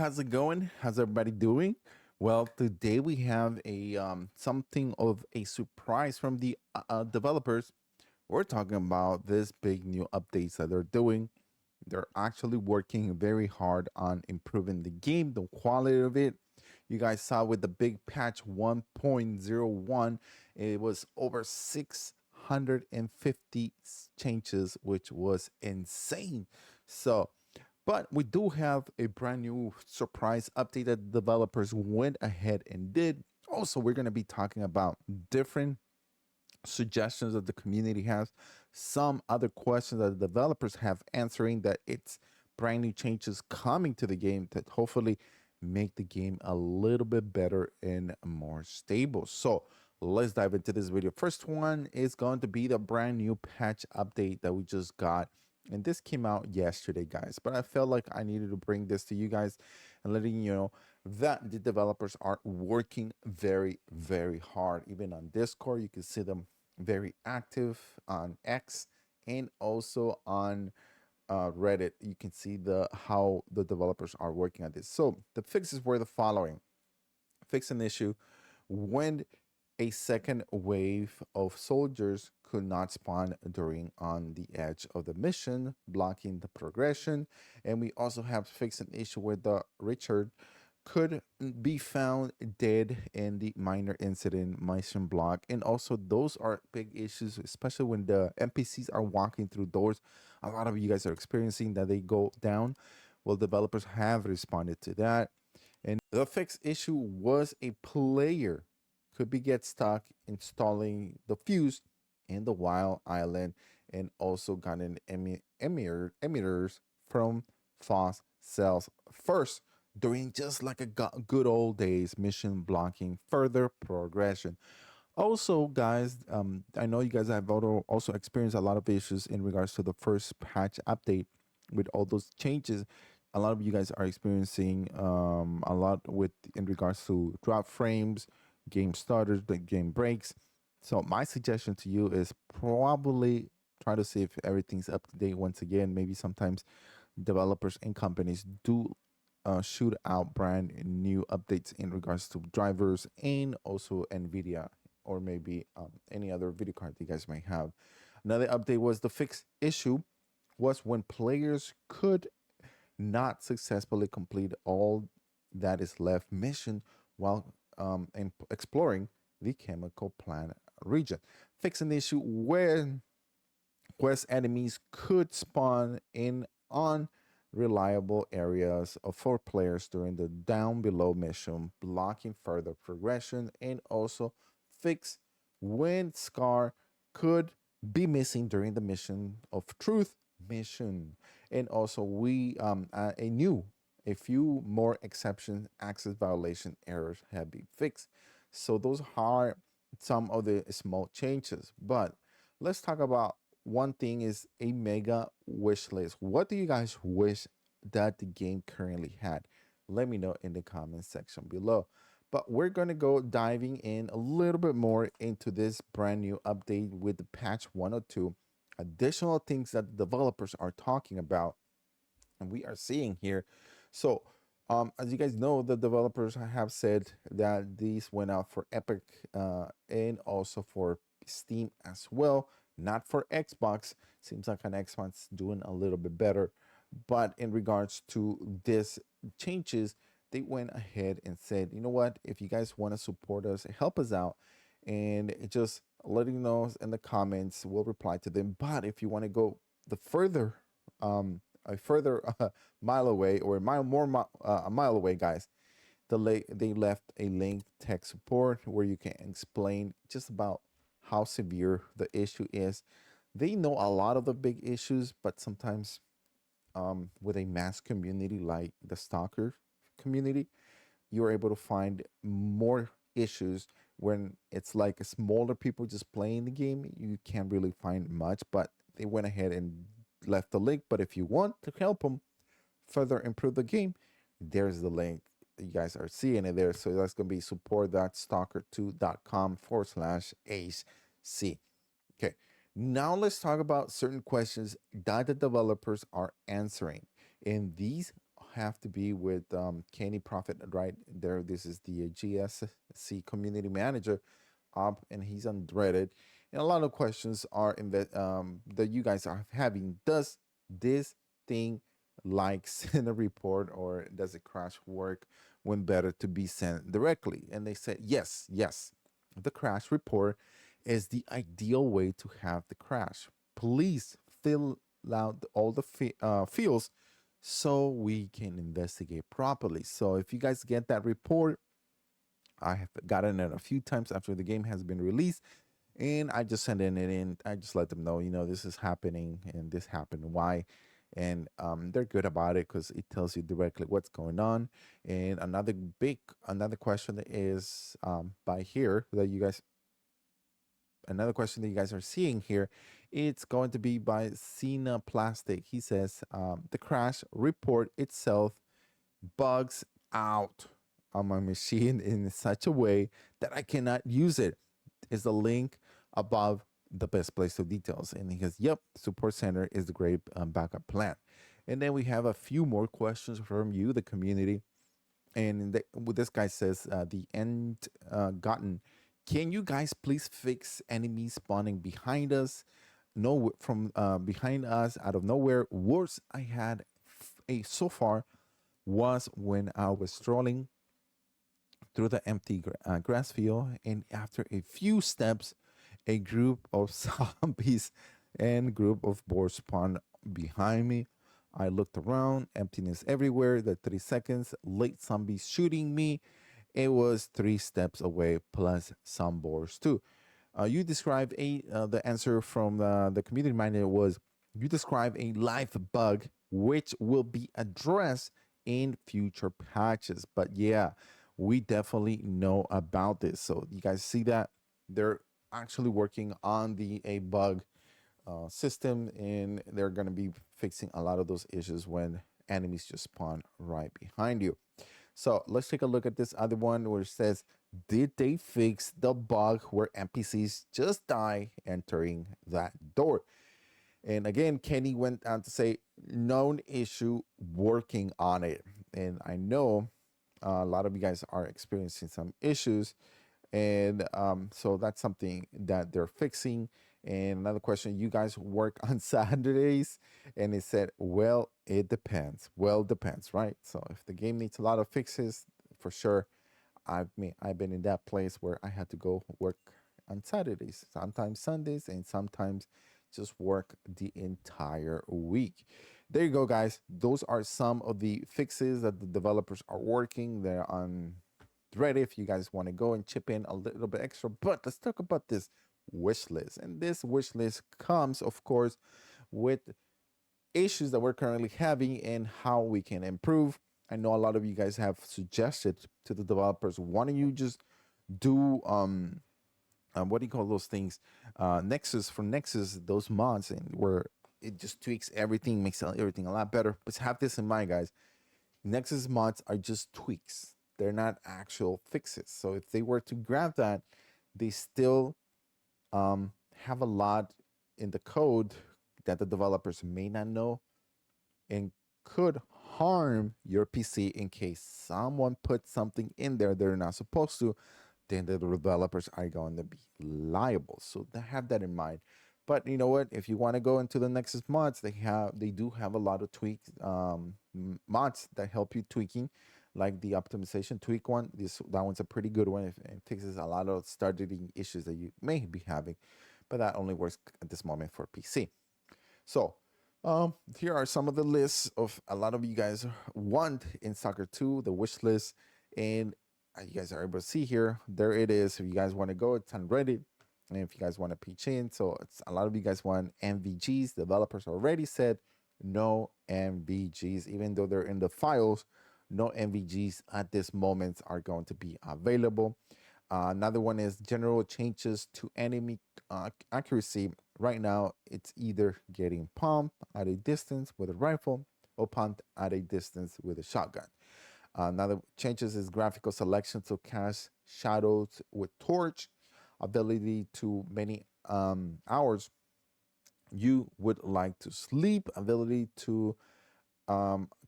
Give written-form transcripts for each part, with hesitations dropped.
how's it going? How's everybody doing? Well, today we have a something of a surprise from the developers. We're talking about this big new updates that they're doing. They're actually working very hard on improving the game, the quality of it. You guys saw with the big patch 1.01, it was over 650 changes, which was insane. So, but we do have a brand new surprise update that developers went ahead and did. Also, we're going to be talking about different suggestions that the community has, some other questions that the developers have answering that it's brand new changes coming to the game that hopefully make the game a little bit better and more stable. So let's dive into this video. First one is going to be the brand new patch update that we just got. And this came out yesterday, guys, but I felt like I needed to bring this to you guys and letting you know that the developers are working very, very hard. Even on Discord, you can see them very active on X and also on Reddit. You can see the how the developers are working on this. So the fixes were the following: fix an issue when a second wave of soldiers could not spawn during on the edge of the mission, blocking the progression. And we also have fixed an issue where the Richard could be found dead in the minor incident mission block. And also those are big issues, especially when the NPCs are walking through doors. A lot of you guys are experiencing that they go down. Well, developers have responded to that. And the fixed issue was a player could be get stuck installing the fuse in the wild island and also gotten emitters from fast cells first during just like a good old days mission blocking further progression. Also, guys, I know you guys have also experienced a lot of issues in regards to the first patch update with all those changes. A lot of you guys are experiencing a lot with in regards to drop frames, game starters, the game breaks. So my suggestion to you is probably try to see if everything's up to date once again. Maybe sometimes developers and companies do shoot out brand new updates in regards to drivers and also NVIDIA or maybe any other video card you guys may have. Another update was the fixed issue was when players could not successfully complete all that is left mission while exploring the chemical plant region. Fix an issue where quest enemies could spawn in unreliable areas for players during the down below mission, blocking further progression, and also fix when Scar could be missing during the mission of truth mission. And also we a few more exception access violation errors have been fixed. So those are some of the small changes. But let's talk about one thing is a mega wish list. What do you guys wish that the game currently had? Let me know in the comment section below. But we're going to go diving in a little bit more into this brand new update with the patch 102. Additional things that the developers are talking about and we are seeing here. So, as you guys know, the developers have said that these went out for Epic and also for Steam as well, not for Xbox. Seems like an Xbox doing a little bit better. But in regards to this changes, they went ahead and said, you know what, if you guys want to support us, help us out, and just letting know in the comments, we'll reply to them. But if you want to go the further, a further mile away or a mile away, guys, they left a link tech support where you can explain just about how severe the issue is. They know a lot of the big issues, but sometimes with a mass community like the Stalker community, you're able to find more issues when it's like a smaller people just playing the game. You can't really find much, but they went ahead and left the link. But if you want to help them further improve the game, there's the link. You guys are seeing it there. So that's going to be support.stalker2.com/AC. Okay. Now let's talk about certain questions that the developers are answering. And these have to be with Kenny Profit right there. This is the GSC community manager up, and he's on Reddit. And a lot of questions are that you guys are having. Does this thing like send a report, or does it crash work when better to be sent directly? And they said yes, yes. The crash report is the ideal way to have the crash. Please fill out all the fields so we can investigate properly. So if you guys get that report, I have gotten it a few times after the game has been released, and I just send it in. I just let them know, this is happening and this happened, why, and they're good about it because it tells you directly what's going on. And another question is by here that you guys another question that you guys are seeing here, it's going to be by Cena Plastic. He says the crash report itself bugs out on my machine in such a way that I cannot use it. Is the link above the best place of details? And he goes, yep, support center is the great backup plan. And then we have a few more questions from you, the community. And this guy says, the end gotten. Can you guys please fix enemies spawning behind us? No, from behind us out of nowhere. Worst I had so far was when I was strolling through the empty grass field, and after a few steps, a group of zombies and group of boars spawned behind me. I looked around, emptiness everywhere. The 3 seconds, late zombies shooting me. It was 3 steps away, plus some boars too. You described the answer from the community manager was, you describe a live bug which will be addressed in future patches. But yeah, we definitely know about this. So you guys see that they're actually working on the a bug system, and they're going to be fixing a lot of those issues when enemies just spawn right behind you. So let's take a look at this other one where it says, did they fix the bug where NPCs just die entering that door? And again, Kenny went on to say, known issue, working on it. And I know a lot of you guys are experiencing some issues. And so that's something that they're fixing. And another question, you guys work on Saturdays? And it said, well, it depends. Well, depends, right? So if the game needs a lot of fixes, for sure, I've been in that place where I had to go work on Saturdays, sometimes Sundays, and sometimes just work the entire week. There you go, guys. Those are some of the fixes that the developers are working. They're on Reddit if you guys want to go and chip in a little bit extra. But let's talk about this wish list. And this wish list comes, of course, with issues that we're currently having and how we can improve. I know a lot of you guys have suggested to the developers, why don't you just do what do you call those things? Nexus, for Nexus, those mods, and where it just tweaks everything, makes everything a lot better. But have this in mind, guys. Nexus mods are just tweaks. They're not actual fixes. So if they were to grab that, they still have a lot in the code that the developers may not know and could harm your PC in case someone put something in there they're not supposed to. Then the developers are going to be liable. So have that in mind. But you know what? If you want to go into the Nexus mods, they do have a lot of tweaks mods that help you tweaking, like the optimization tweak one. That one's a pretty good one. It fixes a lot of starting issues that you may be having, but that only works at this moment for PC. So here are some of the lists of a lot of you guys want in Stalker 2, the wish list, and you guys are able to see here. There it is. If you guys want to go, it's on Reddit. And if you guys want to pitch in, so it's a lot of you guys want MVGs. Developers already said no MVGs, even though they're in the files. No MVGs at this moment are going to be available. Another one is general changes to enemy accuracy. Right now, it's either getting pumped at a distance with a rifle or pumped at a distance with a shotgun. Another changes is graphical selection to cast shadows with torch, ability to many hours you would like to sleep, ability to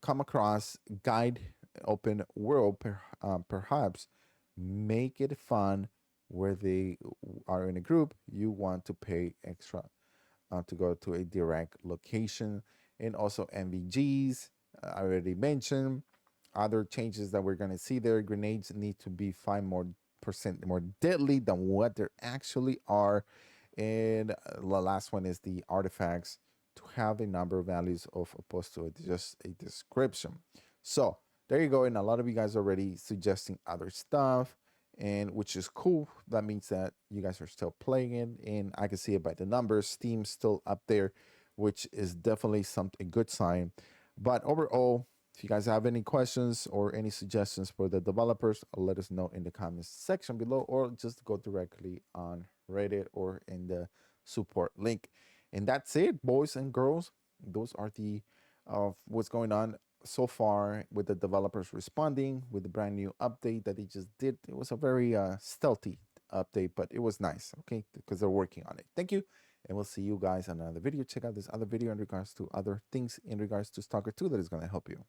come across guide open world, perhaps make it fun where they are in a group. You want to pay extra to go to a direct location, and also MVGs. I already mentioned other changes that we're going to see there. Grenades need to be 5% more deadly than what they actually are. And the last one is the artifacts to have a number of values of opposed to just a description. So there you go. And a lot of you guys already suggesting other stuff, and which is cool. That means that you guys are still playing it, and I can see it by the numbers. Steam's still up there, which is definitely a good sign. But overall, if you guys have any questions or any suggestions for the developers, let us know in the comments section below, or just go directly on Reddit or in the support link. And that's it, boys and girls. Those are the what's going on so far with the developers responding with the brand new update that they just did. It was a very stealthy update, but it was nice, okay, because they're working on it. Thank you, and we'll see you guys on another video. Check out this other video in regards to other things in regards to Stalker 2 that is going to help you.